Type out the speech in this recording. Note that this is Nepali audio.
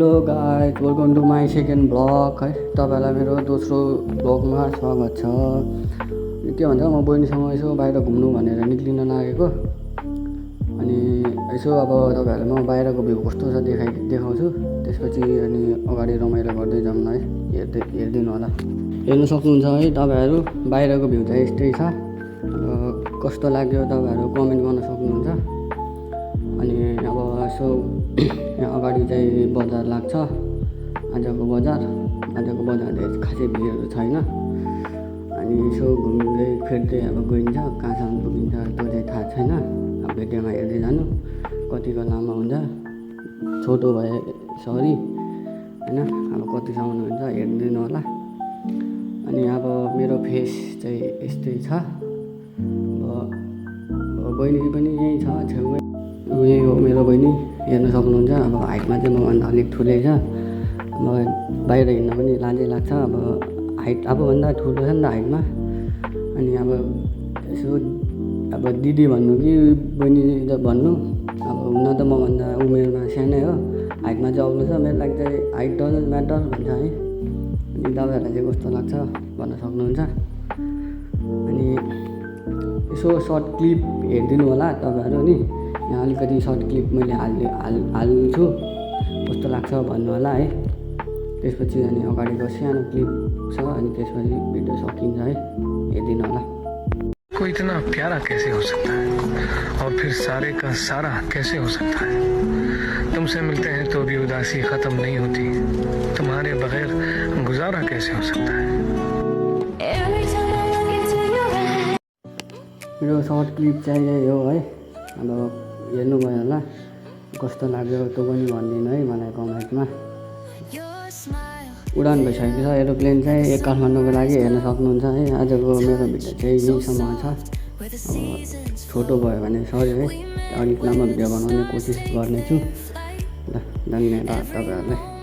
Hello guys, welcome to my second blog है। तपाईँलाई मेरो दोस्रो ब्लगमा स्वागत छ। के भन्छ म बहिनीसँग यसो बाहिर घुम्नु भनेर निक्लिन लागेको। अनि यसो अब तपाईँहरूलाई म बाहिरको भ्यू कस्तो छ देखाउँछु। त्यसपछि अनि अगाडि रमाइलो गर्दै जाऊँ है। हेरिदिनु होला। हेर्नु सक्नुहुन्छ है तपाईँहरू, बाहिरको भ्यू चाहिँ यस्तै छ। कस्तो लाग्यो तपाईँहरू कमेन्ट गर्न सक्नुहुन्छ। अनि अब यसो यहाँ अगाडि चाहिँ बजार लाग्छ। आजको बजार धेरै खासै भिडहरू छैन। अनि यसो घुम्दै फिर्दै अब गइन्छ, कहाँसम्म पुगिन्छ त्यो चाहिँ थाहा छैन। अब भिडियोमा हेर्दै जानु कतिको लामो हुन्छ, छोटो भए सरी होइन। अब कतिसम्म हुन्छ हेरिदिनु होला। अनि अब मेरो फेस चाहिँ यस्तै छ। अब बहिनी पनि यहीँ छ छेउमै। यही हो मेरो बहिनी, हेर्न सक्नुहुन्छ। अब हाइटमा चाहिँ मभन्दा अलिक ठुलै छ। अब बाहिर हिँड्न पनि लाजै लाग्छ। अब हाइट आफूभन्दा ठुलो छ नि त हाइटमा। अनि अब यसो अब दिदी भन्नु कि बहिनी भन्नु। अब हुन त मभन्दा उमेरमा सानै हो, हाइटमा चाहिँ अग्लो छ। मेरो लागि चाहिँ हाइट डजन्ट म्याटर भन्छ है। अनि तपाईँहरूलाई चाहिँ कस्तो लाग्छ भन्न सक्नुहुन्छ। अनि यसो सर्ट क्लिप हेरिदिनु होला तपाईँहरू नि। यहाँ अलिकति सर्ट क्लिप मैले हाल्छु, कस्तो लाग्छ भन्नु होला है। त्यसपछि अनि अगाडिको सानो क्लिप छ, अनि त्यसपछि भिडियो सकिन्छ है। हेरिदिनु होला। कोई इतना प्यारा कैसे हो सकता है और फिर सारे का सारा कैसे हो सकता है। तुमसे मिलते हैं तो भी उदासी खत्म नहीं होती, तुम्हारे बगैर गुजारा कैसे हो सकता है। मेरो सर्ट क्लिप चाहिँ यही हो है। अब हेर्नुभयो होला, कस्तो लाग्यो त्यो पनि भनिदिनु है मलाई कमेन्टमा। उडान भइसकेको छ एरोप्लेन चाहिँ। एक काठमाडौँको लागि हेर्न सक्नुहुन्छ है। आजको मेरो भिडियो चाहिँ यहीसम्म छ। छोटो भयो भने सरी है, अलिक लामो भिडियो बनाउने कोसिस गर्नेछु। ल, धन्यवाद तपाईँहरूलाई।